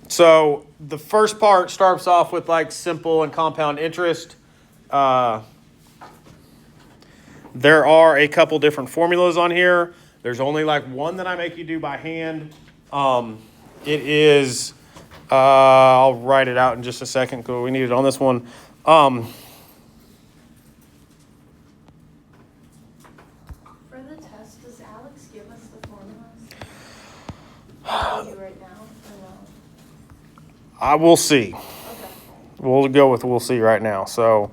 So the first part starts off with like simple and compound interest. There are a couple different formulas on here. There's only like one that I make you do by hand. It is, I'll write it out in just a second because we need it on this one. For the test, does Alex give us the formulas? You right now, or no? I will see. Okay. We'll go with we'll see right now. So,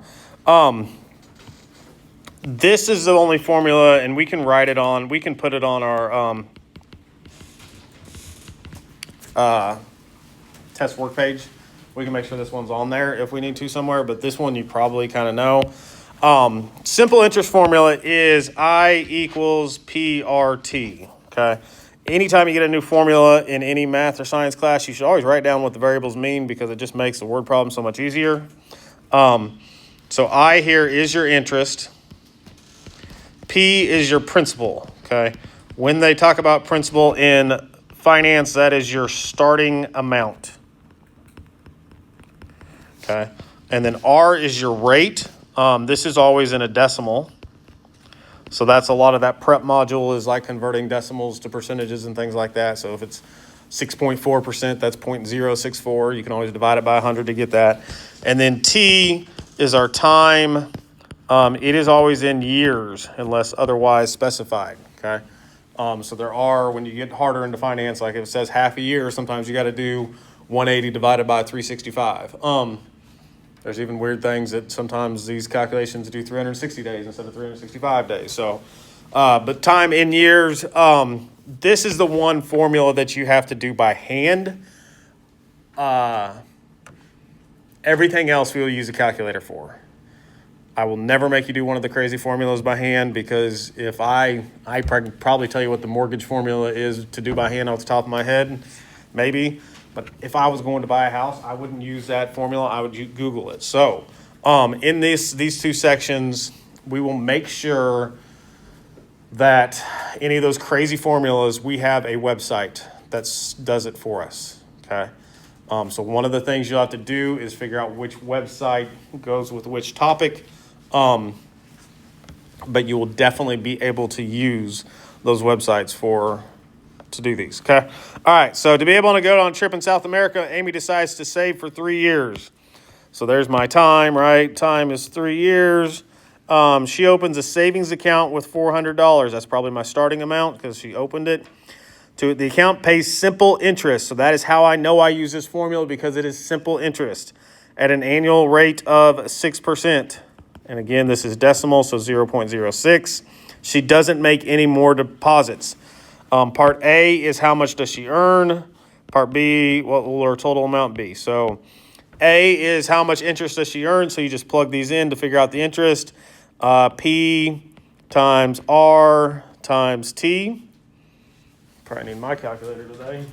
this is the only formula, and we can write it on, we can put it on our test work page. We can make sure this one's on there if we need to somewhere, but this one you probably kind of know. Simple interest formula is I equals PRT, okay? Anytime you get a new formula in any math or science class, you should always write down what the variables mean because it just makes the word problem so much easier. So I here is your interest. P is your principal, okay? When they talk about principal in finance, that is your starting amount, okay? And then R is your rate. This is always in a decimal. So that's a lot of that prep module is like converting decimals to percentages and things like that. So if it's 6.4%, that's 0.064. You can always divide it by 100 to get that. And then T is our time. It is always in years unless otherwise specified, okay? So there are, when you get harder into finance, like if it says half a year, sometimes you got to do 180 divided by 365. There's even weird things that sometimes these calculations do 360 days instead of 365 days. So, but time in years, this is the one formula that you have to do by hand. Everything else we'll use a calculator for. I will never make you do one of the crazy formulas by hand because if I probably tell you what the mortgage formula is to do by hand off the top of my head, maybe. But if I was going to buy a house, I wouldn't use that formula. I would Google it. So in these two sections, we will make sure that any of those crazy formulas, we have a website that does it for us, okay? So one of the things you'll have to do is figure out which website goes with which topic. But you will definitely be able to use those websites to do these, okay? All right, so to be able to go on a trip in South America, Amy decides to save for 3 years. So there's my time, right? Time is 3 years. She opens a savings account with $400. That's probably my starting amount because she opened it. The account pays simple interest. So that is how I know I use this formula because it is simple interest at an annual rate of 6%. And again, this is decimal, so 0.06. She doesn't make any more deposits. Part A is how much does she earn? Part B, what will her total amount be? So A is how much interest does she earn? So you just plug these in to figure out the interest. P times R times T. Probably need my calculator today.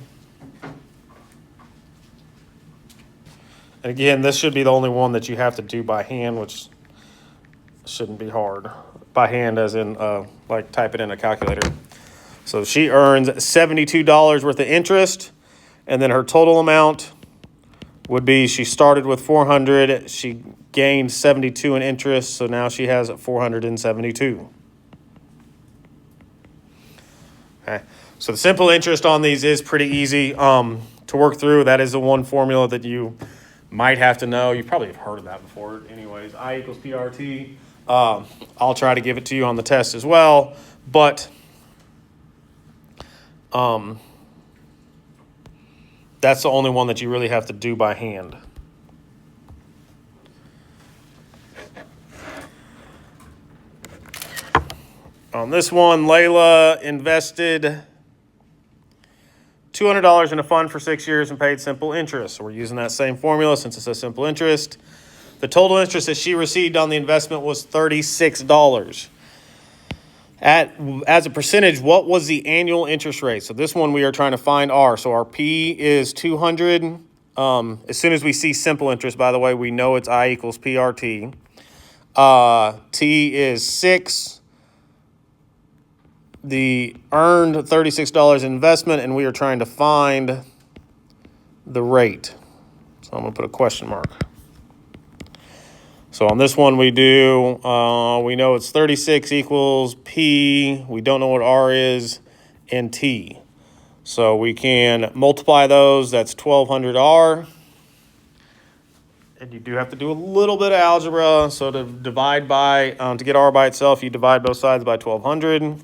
And again, this should be the only one that you have to do by hand, which shouldn't be hard. By hand as in like type it in a calculator. So she earns $72 worth of interest, and then her total amount would be she started with 400, she gained 72 in interest, so now she has 472. Okay. So the simple interest on these is pretty easy to work through. That is the one formula that you might have to know. You probably have heard of that before anyways. I equals PRT. I'll try to give it to you on the test as well, but that's the only one that you really have to do by hand. On this one, Layla invested $200 in a fund for 6 years and paid simple interest. So we're using that same formula since it says simple interest. The total interest that she received on the investment was $36. As a percentage, what was the annual interest rate? So this one we are trying to find R. So our P is 200. As soon as we see simple interest, by the way, we know it's I equals PRT. T is 6. The earned $36 investment, and we are trying to find the rate. So I'm going to put a question mark. So on this one we do, we know it's 36 equals P. We don't know what R is and T. So we can multiply those. That's 1200 R. And you do have to do a little bit of algebra. So to divide by, to get R by itself, you divide both sides by 1200.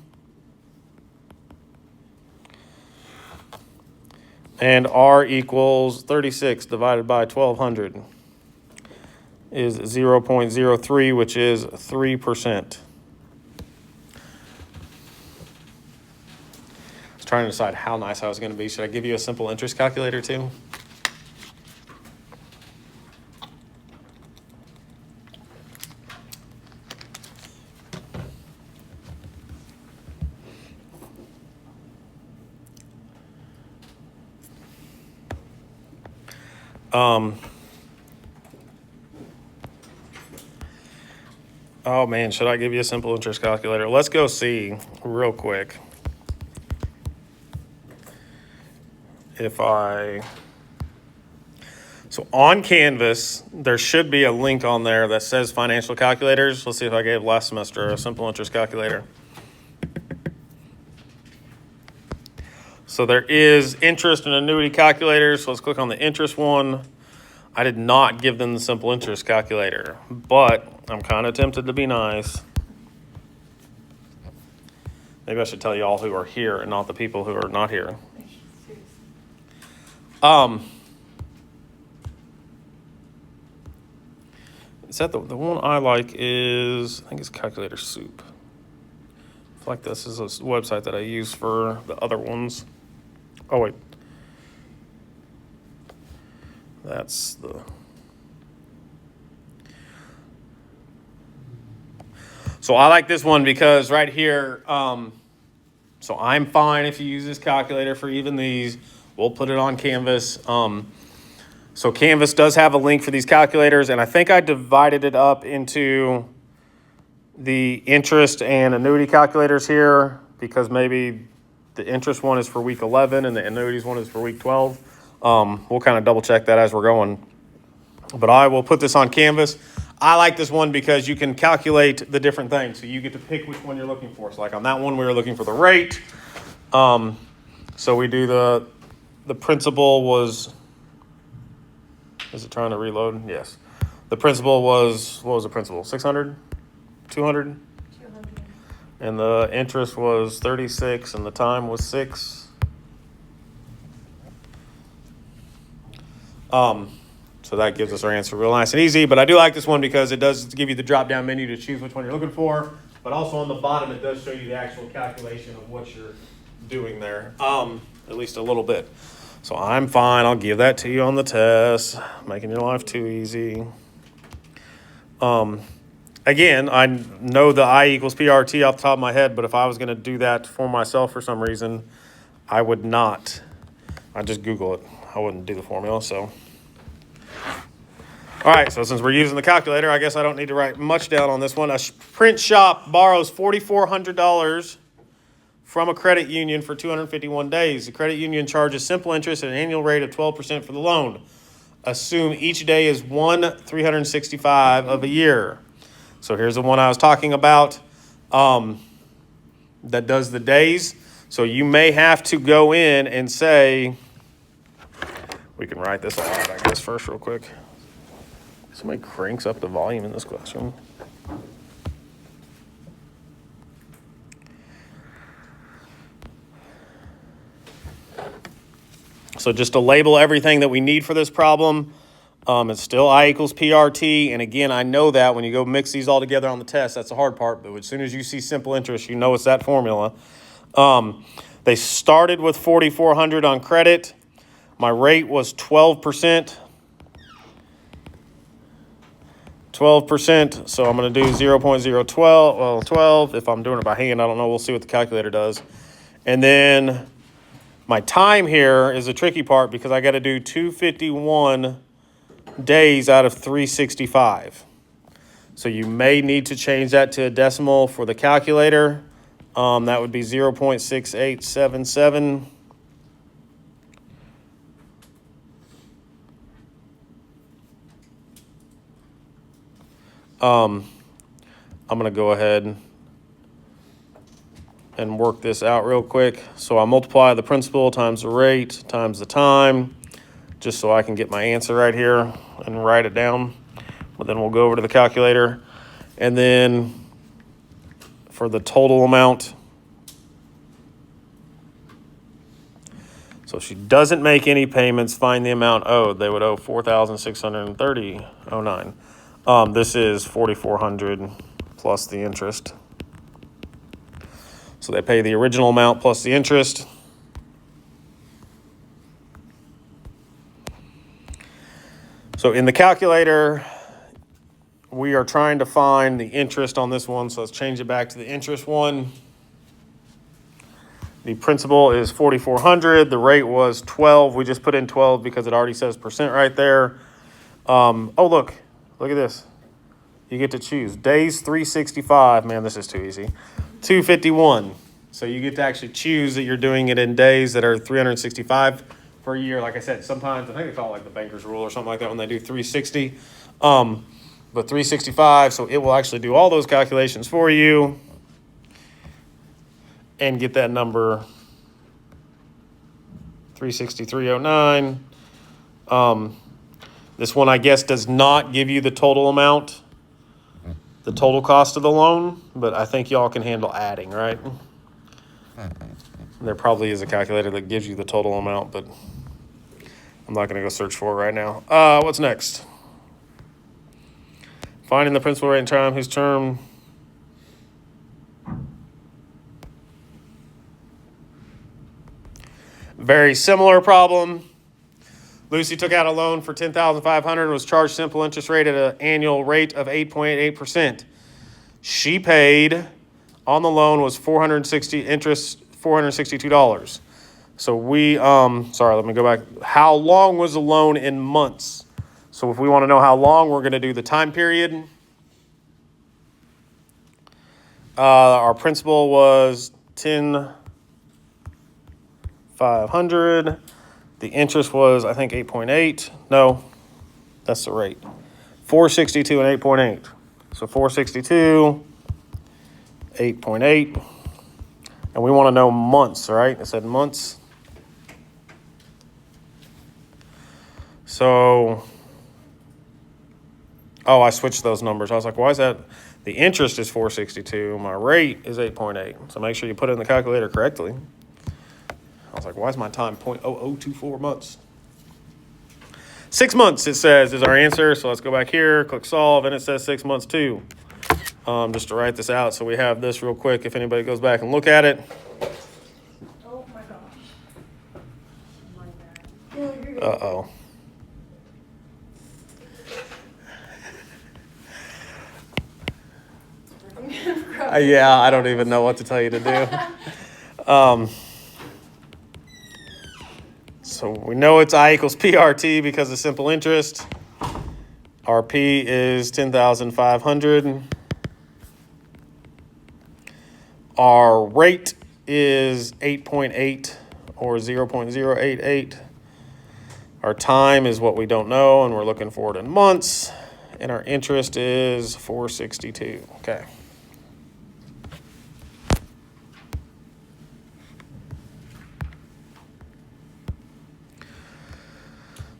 And R equals 36 divided by 1200 is 0.03, which is 3%. I was trying to decide how nice I was going to be. Should I give you a simple interest calculator too? Oh man, should I give you a simple interest calculator? Let's go see real quick so on Canvas, there should be a link on there that says financial calculators. Let's see if I gave last semester a simple interest calculator. So there is interest and annuity calculators. So let's click on the interest one. I did not give them the simple interest calculator, but I'm kind of tempted to be nice. Maybe I should tell you all who are here and not the people who are not here. Is that the one I like is, I think it's Calculator Soup. I feel like this is a website that I use for the other ones. Oh, wait. That's the... So I like this one because right here, so I'm fine if you use this calculator for even these. We'll put it on Canvas. So Canvas does have a link for these calculators, and I think I divided it up into the interest and annuity calculators here because maybe the interest one is for week 11 and the annuities one is for week 12. We'll kind of double check that as we're going. But I will put this on Canvas. I like this one because you can calculate the different things. So you get to pick which one you're looking for. So like on that one, we were looking for the rate. So we do the principal was, is it trying to reload? Yes. The principal was, what was the principal? 600? 200? 200. And the interest was 36 and the time was 6. So that gives us our answer real nice and easy. But I do like this one because it does give you the drop-down menu to choose which one you're looking for. But also on the bottom, it does show you the actual calculation of what you're doing there, at least a little bit. So I'm fine. I'll give that to you on the test. Making your life too easy. Again, I know the I equals PRT off the top of my head, but if I was going to do that for myself for some reason, I would not. I'd just Google it. I wouldn't do the formula, so... All right, so since we're using the calculator, I guess I don't need to write much down on this one. A print shop borrows $4,400 from a credit union for 251 days. The credit union charges simple interest at an annual rate of 12% for the loan. Assume each day is 1/365 of a year. So here's the one I was talking about that does the days. So you may have to go in and say, we can write this all out, I guess, first real quick. Somebody cranks up the volume in this classroom. So just to label everything that we need for this problem, it's still I equals PRT. And again, I know that when you go mix these all together on the test, that's the hard part. But as soon as you see simple interest, you know it's that formula. They started with 4,400 on credit. My rate was 12%. 12%, so I'm going to do 0.012, well, 12. If I'm doing it by hand, I don't know. We'll see what the calculator does. And then my time here is a tricky part because I got to do 251 days out of 365. So you may need to change that to a decimal for the calculator. That would be 0.6877. I'm going to go ahead and work this out real quick. So I multiply the principal times the rate times the time, just so I can get my answer right here and write it down. But then we'll go over to the calculator. And then for the total amount, so if she doesn't make any payments, find the amount owed. They would owe $4,630.09. This is $4,400 plus the interest. So they pay the original amount plus the interest. So in the calculator, we are trying to find the interest on this one. So let's change it back to the interest one. The principal is $4,400. The rate was 12. We just put in 12 because it already says percent right there. Oh, look at this. You get to choose days 365. Man, this is too easy. 251. So you get to actually choose that you're doing it in days that are 365 per year. Like I said, sometimes I think they call it like the banker's rule or something like that when they do 360. But 365, so it will actually do all those calculations for you and get that number 363.09. This one, I guess, does not give you the total amount, the total cost of the loan, but I think y'all can handle adding, right? There probably is a calculator that gives you the total amount, but I'm not going to go search for it right now. What's next? Finding the principal rate and time whose term. Very similar problem. Lucy took out a loan for $10,500 and was charged simple interest rate at an annual rate of 8.8%. She paid on the loan was $462. So we sorry, let me go back. How long was the loan in months? So if we want to know how long, we're going to do the time period. Our principal was $10,500. The interest was, I think, 8.8. No, that's the rate. 462 and 8.8. So 462, 8.8. And we want to know months, right? I said months. So, oh, I switched those numbers. I was like, why is that? The interest is 462. My rate is 8.8. So make sure you put it in the calculator correctly. I was like, why is my time 0.0024 months? 6 months, it says, is our answer. So let's go back here, click solve, and it says 6 months too. Just to write this out so we have this real quick if anybody goes back and look at it. Oh my gosh. My bad. No, you're good. Uh-oh. Yeah, I don't even know what to tell you to do. So we know it's I equals PRT because of simple interest. RP is 10,500. Our rate is 8.8 or 0.088. Our time is what we don't know, and we're looking for it in months. And our interest is 462. Okay.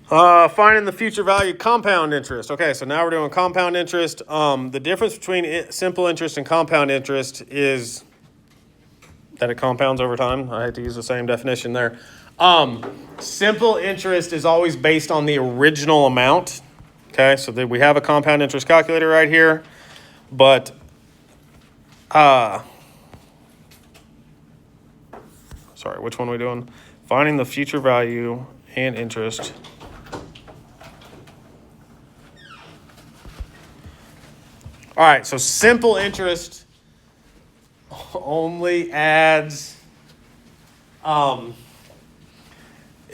Finding the future value compound interest. Okay, so now we're doing compound interest. The difference between simple interest and compound interest is that it compounds over time. I had to use the same definition there. Simple interest is always based on the original amount. Okay, so we have a compound interest calculator right here, but sorry, which one are we doing? Finding the future value and interest. All right, so simple interest only adds, it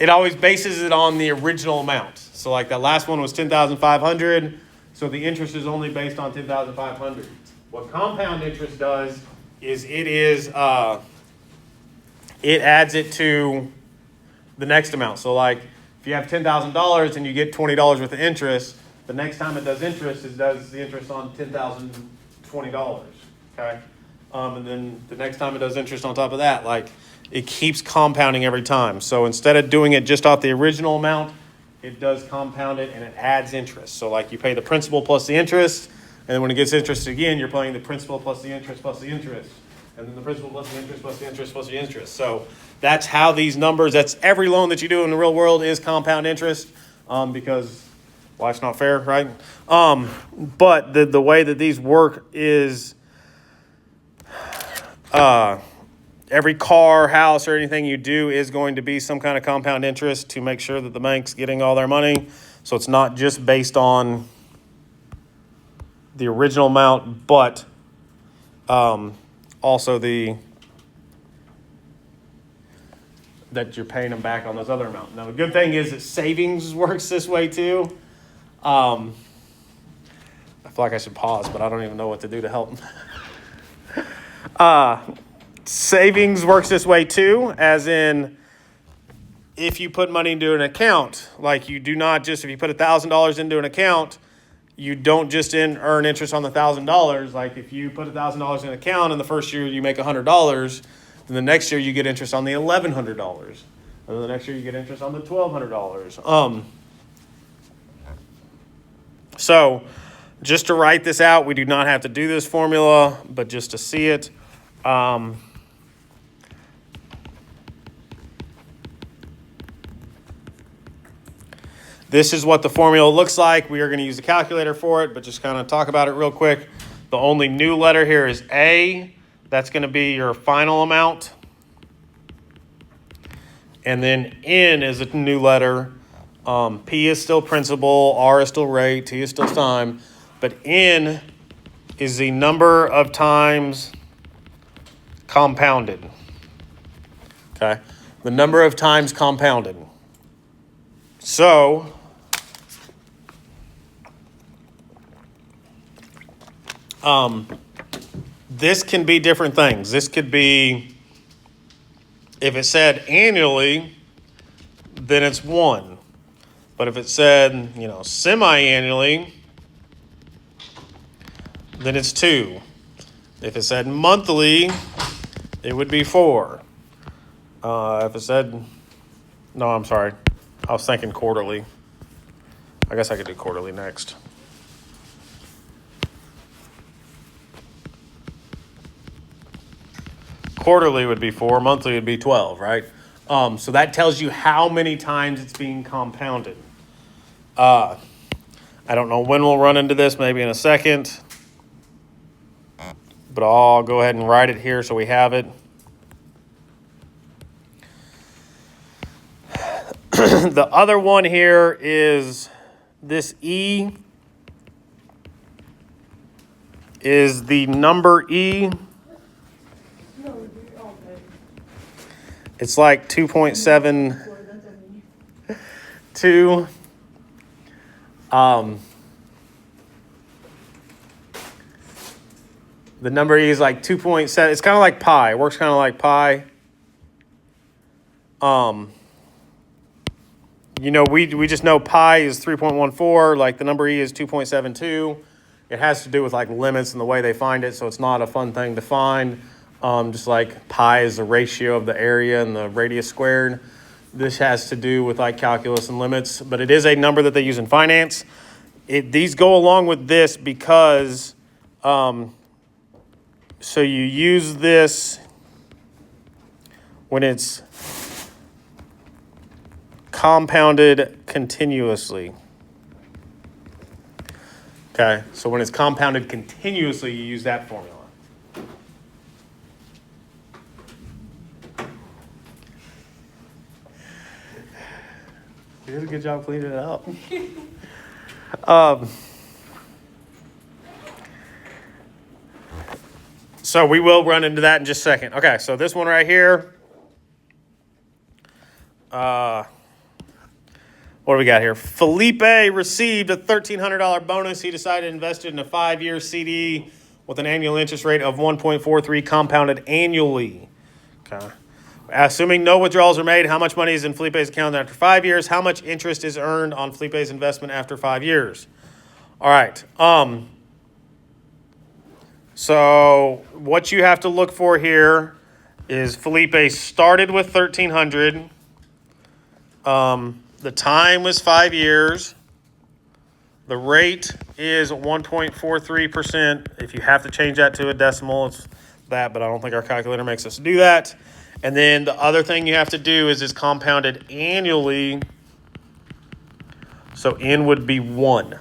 always bases it on the original amount. So like that last one was 10,500, so the interest is only based on 10,500. What compound interest does is it adds it to the next amount. So like if you have $10,000 and you get $20 worth of interest, The next time it does interest, it does the interest on $10,020. Okay, and then the next time it does interest on top of that, like it keeps compounding every time. So instead of doing it just off the original amount, it does compound it and it adds interest. So like you pay the principal plus the interest, and then when it gets interest again, you're paying the principal plus the interest plus the interest. And then the principal plus the interest plus the interest plus the interest. So that's how these numbers, that's every loan that you do in the real world is compound interest, because life's not fair, right? But the way that these work is every car, house, or anything you do is going to be some kind of compound interest to make sure that the bank's getting all their money. So it's not just based on the original amount, but also that you're paying them back on those other amounts. Now, the good thing is that savings works this way too. I feel like I should pause, but I don't even know what to do to help. Savings works this way too, as in if you put money into an account, like you do not just, if you put $1,000 into an account, you don't just earn interest on the $1,000. Like if you put $1,000 in an account and the first year you make $100, then the next year you get interest on the $1,100. And then the next year you get interest on the $1,200. So just to write this out, we do not have to do this formula, but just to see it. This is what the formula looks like. We are going to use the calculator for it, but just kind of talk about it real quick. The only new letter here is A. That's going to be your final amount. And then N is a new letter. P is still principal, R is still rate, T is still time. But N is the number of times compounded. Okay? The number of times compounded. So, this can be different things. This could be, if it said annually, then it's 1. But if it said, semi-annually, then it's 2. If it said monthly, it would be 4. If it said, no, I'm sorry. I was thinking quarterly. I guess I could do quarterly next. Quarterly would be 4. Monthly would be 12, right? So that tells you how many times it's being compounded. I don't know when we'll run into this, maybe in a second. But I'll go ahead and write it here so we have it. The other one here is this E is the number E. It's like 2.72. The number E is like 2.7. It's kind of like pi. It works kind of like pi. We just know pi is 3.14. Like the number E is 2.72. It has to do with like limits and the way they find it, so it's not a fun thing to find. Just like pi is the ratio of the area and the radius squared. This has to do with like calculus and limits, but it is a number that they use in finance. These go along with this because, so you use this when it's compounded continuously. Okay, so when it's compounded continuously, you use that formula. You did a good job cleaning it up. So we will run into that in just a second. Okay, so this one right here. What do we got here? Felipe received a $1,300 bonus. He decided to invest it in a 5-year CD with an annual interest rate of 1.43 compounded annually. Okay. Assuming no withdrawals are made, how much money is in Felipe's account after 5 years? How much interest is earned on Felipe's investment after 5 years? All right. So what you have to look for here is Felipe started with 1,300. The time was 5 years. The rate is 1.43%. If you have to change that to a decimal, it's that, but I don't think our calculator makes us do that. And then the other thing you have to do is it's compounded annually. So N would be 1.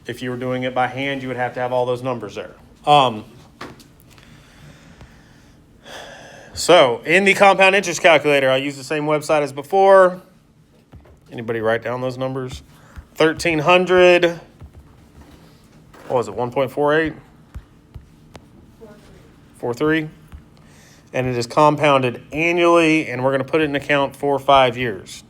If you were doing it by hand, you would have to have all those numbers there. So in the compound interest calculator, I use the same website as before. Anybody write down those numbers? 1,300. What was it, 1.48? 43. And it is compounded annually, and we're going to put it in account for 5 years.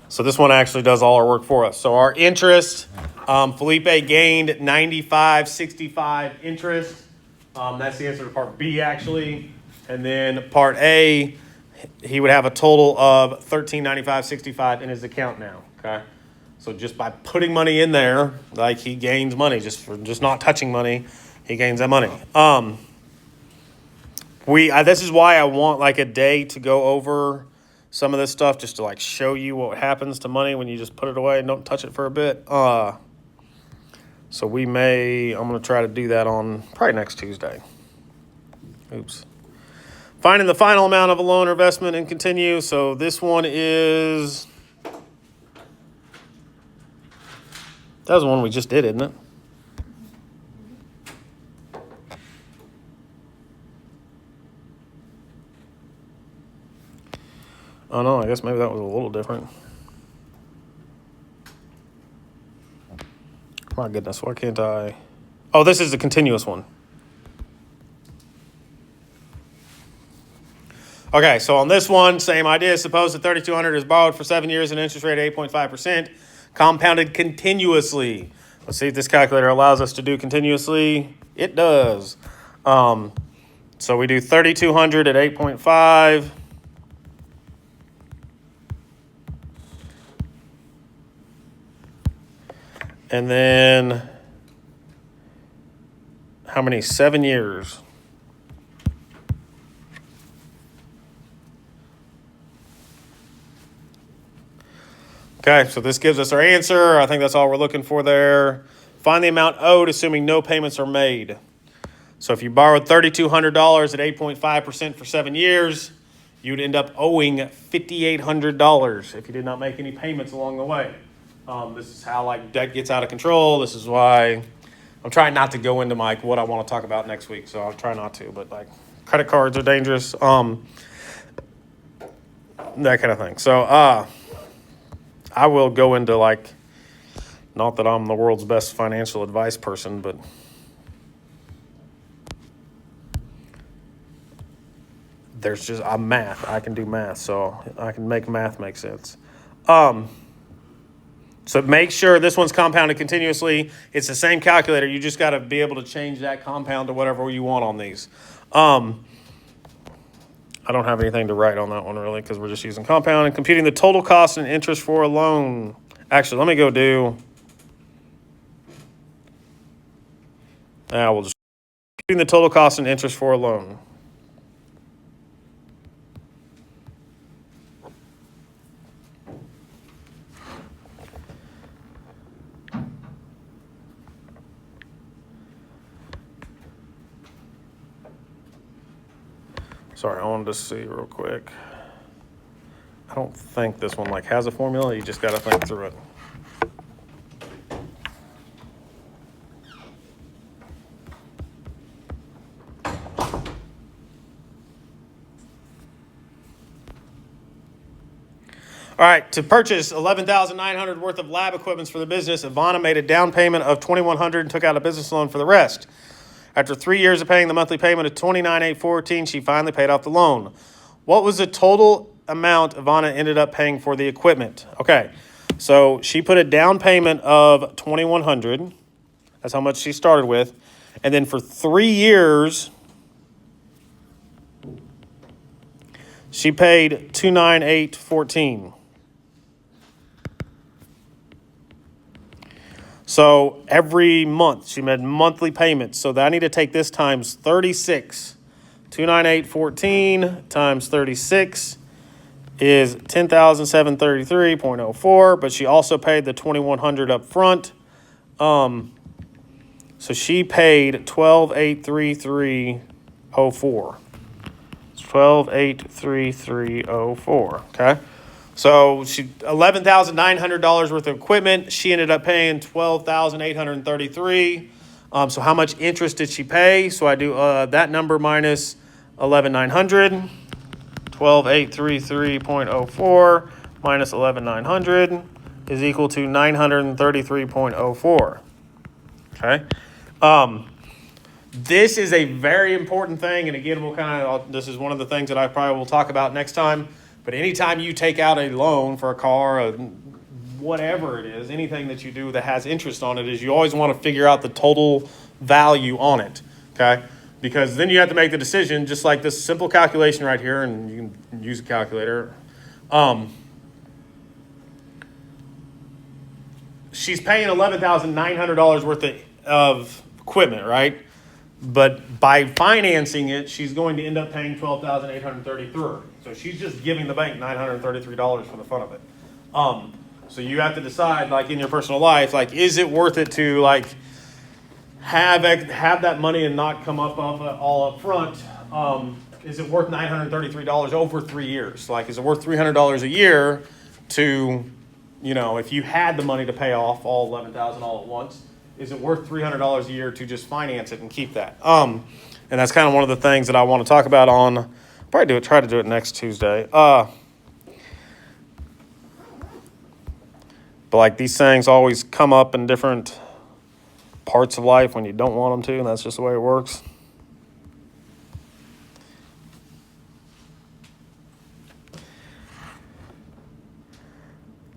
So this one actually does all our work for us. So our interest, Felipe gained 95.65 interest. That's the answer to part B, actually. And then part A, he would have a total of $13.95.65 in his account now. Okay, so just by putting money in there, like, he gains money just for just not touching money, he gains that money. This is why I want like a day to go over some of this stuff, just to like show you what happens to money when you just put it away and don't touch it for a bit. So I'm going to try to do that on probably next Tuesday. Oops. Finding the final amount of a loan or investment and continue. So this one is, that was the one we just did, isn't it? Oh no, I guess maybe that was a little different. My goodness, why can't I? Oh, this is the continuous one. Okay, so on this one, same idea. Suppose that 3,200 is borrowed for 7 years at an interest rate of 8.5%, compounded continuously. Let's see if this calculator allows us to do continuously. It does. So we do 3,200 at 8.5. And then how many? 7 years. Okay, so this gives us our answer. I think that's all we're looking for there. Find the amount owed, assuming no payments are made. So if you borrowed $3,200 at 8.5% for 7 years, you'd end up owing $5,800 if you did not make any payments along the way. This is how like debt gets out of control. This is why I'm trying not to go into what I want to talk about next week. So I'll try not to, but like credit cards are dangerous. That kind of thing. So I will go into like, not that I'm the world's best financial advice person, but there's just, I'm math. I can do math, so I can make math make sense. So make sure this one's compounded continuously. It's the same calculator. You just got to be able to change that compound to whatever you want on these. I don't have anything to write on that one really because we're just using compound and computing the total cost and interest for a loan. Actually, let me go do. We'll just computing the total cost and interest for a loan. Sorry, I wanted to see real quick. I don't think this one like has a formula. You just got to think through it. All right, to purchase $11,900 worth of lab equipment for the business, Ivana made a down payment of $2,100 and took out a business loan for the rest. After 3 years of paying the monthly payment of $29,814, she finally paid off the loan. What was the total amount Ivana ended up paying for the equipment? Okay, so she put a down payment of $2,100. That's how much she started with. And then for 3 years, She paid $298.14. So every month she made monthly payments. So that I need to take this times 36. 298.14 times 36 is 10,733.04. But she also paid the $2,100 up front. So she paid 12,833.04. It's 12,833.04. Okay. So she $11,900 worth of equipment. She ended up paying $12,833. So how much interest did she pay? So I do that number minus 11,900. 12,833.04 minus 11,900 is equal to 933.04. Okay. This is a very important thing, and again, this is one of the things that I probably will talk about next time. But anytime you take out a loan for a car, or whatever it is, anything that you do that has interest on it, is you always want to figure out the total value on it, okay? Because then you have to make the decision, just like this simple calculation right here, and you can use a calculator. She's paying $11,900 worth of equipment, right? But by financing it, she's going to end up paying $12,833. So she's just giving the bank $933 for the fun of it. So you have to decide, like in your personal life, like is it worth it to like have that money and not come up all up front? Is it worth $933 over 3 years? Like, is it worth $300 a year to, if you had the money to pay off all $11,000 all at once? Is it worth $300 a year to just finance it and keep that? And that's kind of one of the things that I want to talk about on. Try to do it next Tuesday. But like these things always come up in different parts of life when you don't want them to, and that's just the way it works.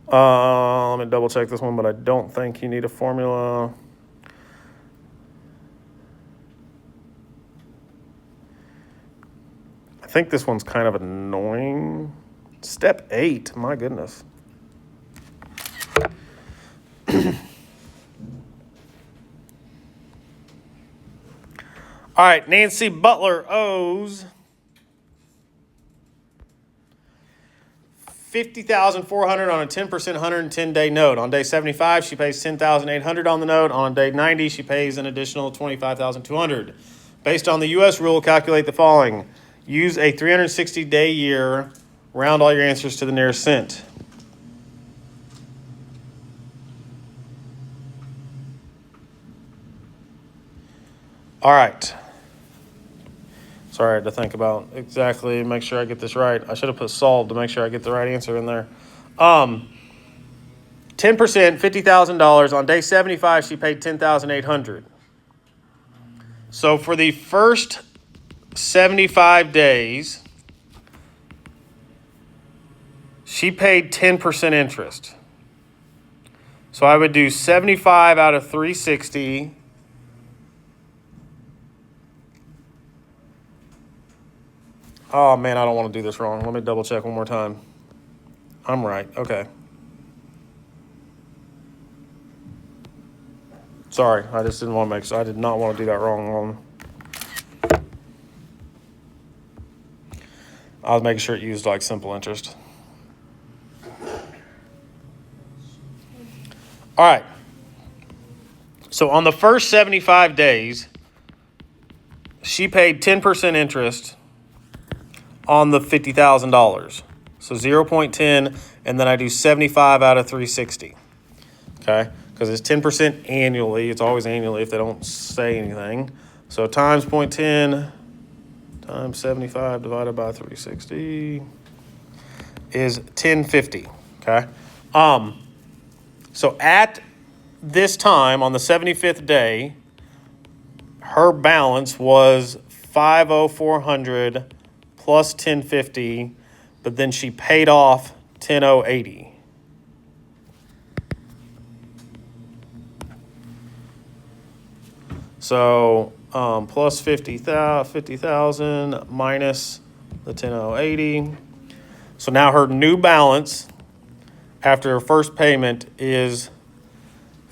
Let me double check this one, but I don't think you need a formula. I think this one's kind of annoying. Step 8, my goodness. All right, Nancy Butler owes $50,400 on a 10% 110-day note. On day 75, she pays $10,800 on the note. On day 90, she pays an additional $25,200. Based on the U.S. rule, calculate the following. Use a 360-day year. Round all your answers to the nearest cent. All right. Sorry, I had to think about exactly, make sure I get this right. I should have put solved to make sure I get the right answer in there. 10%, $50,000. On day 75, she paid $10,800. So for the first 75 days, she paid 10% interest. So I would do 75 out of 360. Oh, man, I don't want to do this wrong. Let me double check one more time. I'm right. Okay. Sorry, I just didn't want to I did not want to do that wrong. I was making sure it used like simple interest. All right. So on the first 75 days, she paid 10% interest on the $50,000. So 0.10, and then I do 75 out of 360. Okay? Because it's 10% annually. It's always annually if they don't say anything. So times 0.10 times 75 divided by 360 is 1050. Okay? So at this time, on the 75th day, her balance was $50400 plus 1050, but then she paid off 10080. So plus 50,000 minus the 10080 So now her new balance after her first payment is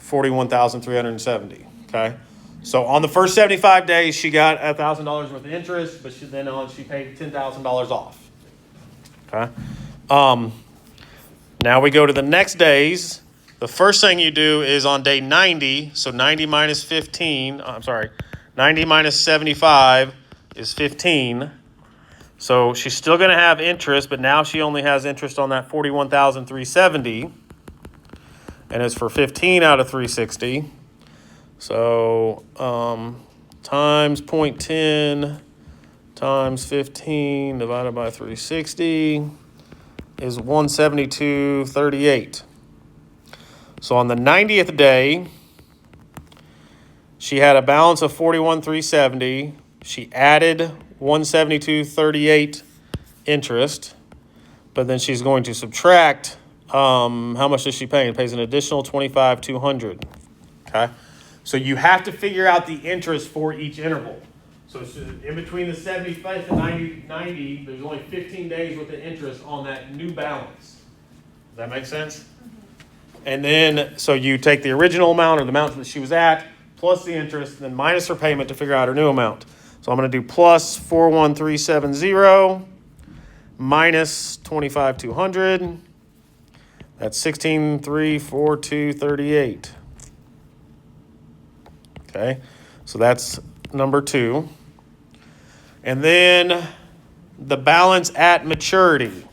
$41,370. Okay. So on the first 75 days, she got $1,000 worth of interest, but she paid $10,000 off. Okay. Now we go to the next days. The first thing you do is on day 90. So 90 minus 15. 90 minus 75 is 15. So she's still going to have interest, but now she only has interest on that $41,370, and it's for 15 out of 360. So times 0.10 times 15 divided by 360 is 172.38. So on the 90th day, she had a balance of 41,370. She added 172.38 interest, but then she's going to subtract. How much does she pay? It pays an additional 25,200. Okay, so you have to figure out the interest for each interval. So it's in between the 75th and 90, there's only 15 days worth of interest on that new balance. Does that make sense? And then, so you take the original amount or the amount that she was at, plus the interest, then minus her payment to figure out her new amount. So I'm going to do plus 41370 minus 25,200. That's 16,342.38. Okay, so that's number 2. And then the balance at maturity.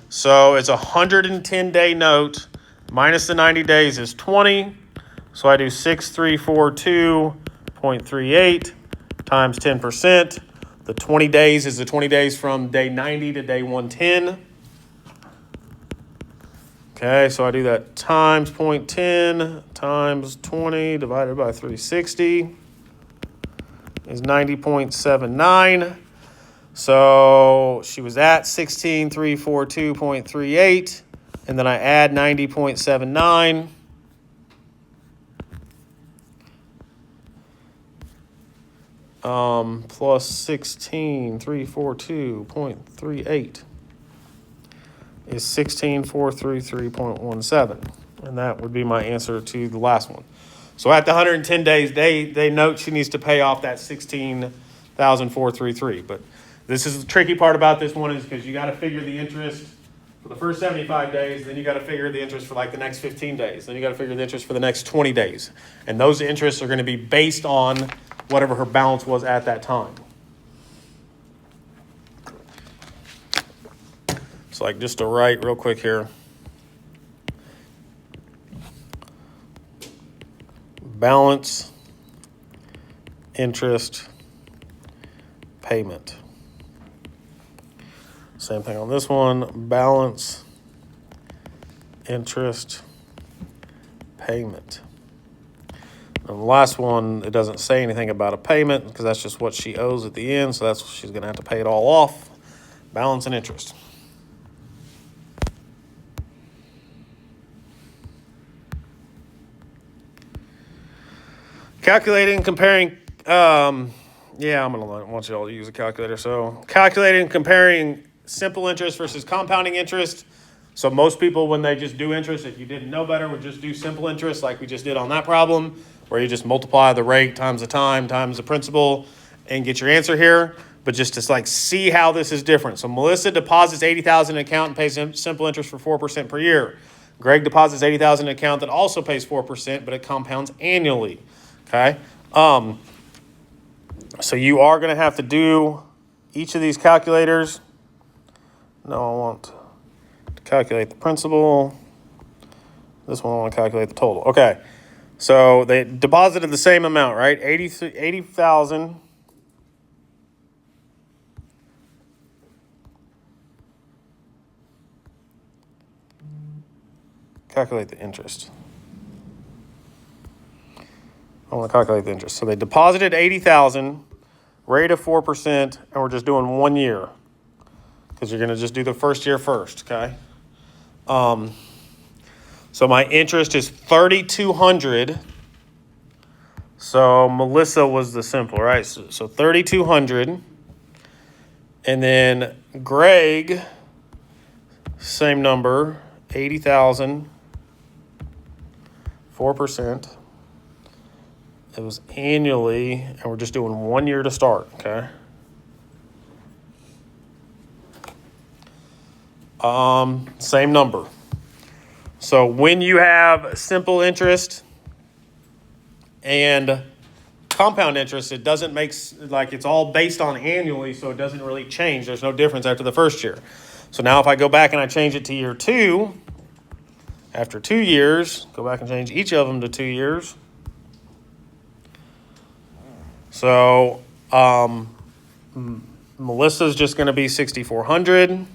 So it's a 110-day note minus the 90 days is 20. So I do 6342.38 times 10%. The 20 days is the 20 days from day 90 to day 110. Okay, so I do that times 0.10 times 20 divided by 360 is 90.79. So she was at 16,342.38, and then I add 90.79. Plus 16,342.38 is 16,433.17. And that would be my answer to the last one. So at the 110 days, they note she needs to pay off that 16,433. But this is the tricky part about this one is because you got to figure the interest for the first 75 days, then you got to figure the interest for like the next 15 days. Then you got to figure the interest for the next 20 days. And those interests are going to be based on whatever her balance was at that time. So like just to write real quick here. Balance, interest, payment. Same thing on this one. Balance, interest, payment. And the last one, it doesn't say anything about a payment because that's just what she owes at the end. So that's she's going to have to pay it all off. Balance and interest. Calculating, comparing, I'm going to want you all to use a calculator. So calculating, comparing simple interest versus compounding interest. So most people, when they just do interest, if you didn't know better, would just do simple interest like we just did on that problem, where you just multiply the rate times the time times the principal and get your answer here. But just to like see how this is different. So Melissa deposits $80,000 in an account and pays simple interest for 4% per year. Greg deposits $80,000 in an account that also pays 4%, but it compounds annually. Okay, so you are going to have to do each of these calculators. No, I want to calculate the principal. This one I want to calculate the total. Okay, so they deposited the same amount, right? 80,000. Calculate the interest. I want to calculate the interest. So they deposited $80,000, rate of 4%, and we're just doing 1 year because you're going to just do the first year first, okay? So my interest is $3,200. So Melissa was the simple, right? So $3,200, and then Greg same number, 80,000, 4%. It was annually, and we're just doing 1 year to start, okay? Same number. So when you have simple interest and compound interest, it doesn't make, like, it's all based on annually, so it doesn't really change. There's no difference after the first year. So now if I go back and I change it to year 2, after 2 years, go back and change each of them to 2 years. So Melissa's just going to be 6,400.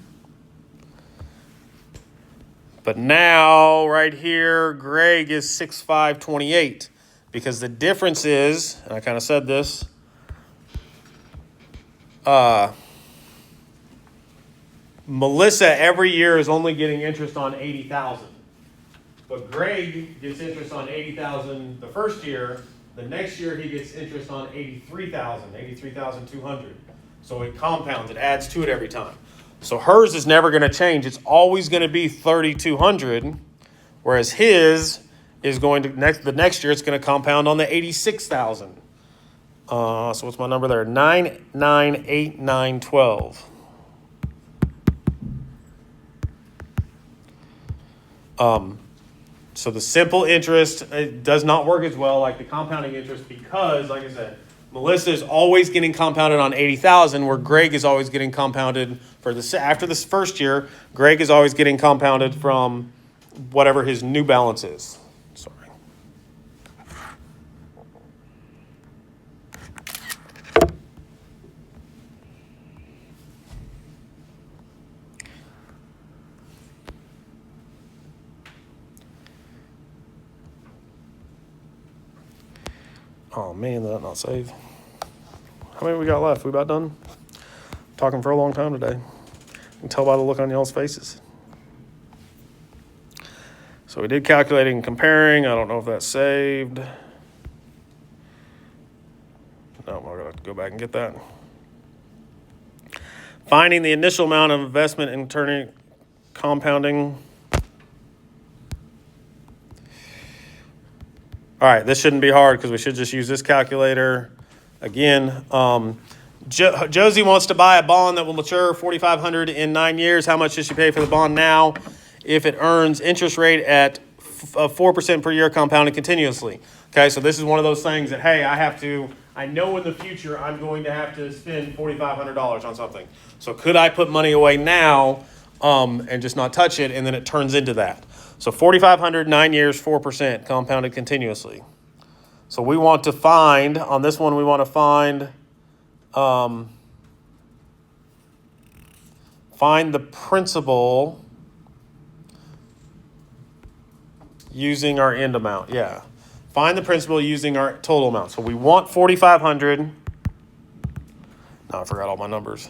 But now, right here, Greg is 6,528. Because the difference is, and I kind of said this, Melissa every year is only getting interest on 80,000. But Greg gets interest on 80,000 the first year. The next year he gets interest on 83,200. So it compounds, it adds to it every time. So hers is never going to change. It's always going to be 3,200, whereas his is going to the next year it's going to compound on the 86,000. So what's my number there? 9,989,12. So the simple interest, it does not work as well like the compounding interest because, like I said, Melissa is always getting compounded on 80,000, where Greg is always getting compounded after this first year. Greg is always getting compounded from whatever his new balance is. Sorry. Oh man, did that not save? How many we got left? We about done? Talking for a long time today. You can tell by the look on y'all's faces. So we did calculating and comparing. I don't know if that's saved. No, I'm going to go back and get that. Finding the initial amount of investment and turning compounding. All right, this shouldn't be hard because we should just use this calculator. Again, Josie wants to buy a bond that will mature $4,500 in 9 years. How much does she pay for the bond now if it earns interest rate at 4% per year compounded continuously? Okay, so this is one of those things that, hey, I know in the future I'm going to have to spend $4,500 on something. So could I put money away now and just not touch it, and then it turns into that? So 4,500, 9 years, 4% compounded continuously. So we want to find, on this one, we want to find the principal using our end amount. Yeah. Find the principal using our total amount. So we want 4,500. Now I forgot all my numbers.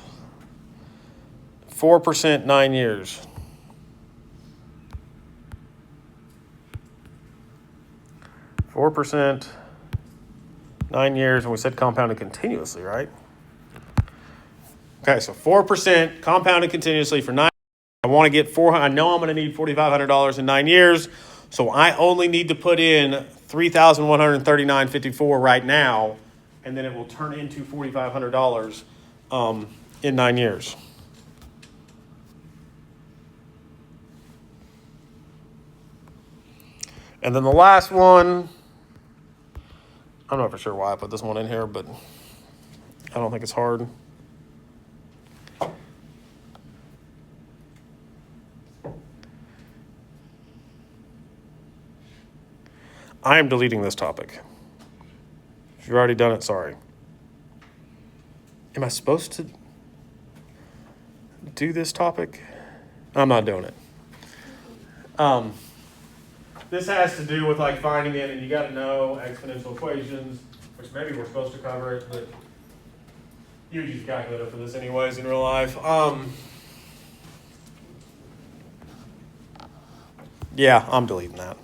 4%, 9 years. 4%, 9 years, and we said compounded continuously, right? Okay, so 4% compounded continuously for 9 years. I want to get I know I'm going to need $4,500 in 9 years, so I only need to put in $3,139.54 right now, and then it will turn into $4,500 in 9 years. And then the last one, I'm not for sure why I put this one in here, but I don't think it's hard. I am deleting this topic. If you've already done it, sorry. Am I supposed to do this topic? I'm not doing it. This has to do with like finding it, and you got to know exponential equations, which maybe we're supposed to cover it, but you use a calculator for this anyways in real life. Yeah, I'm deleting that.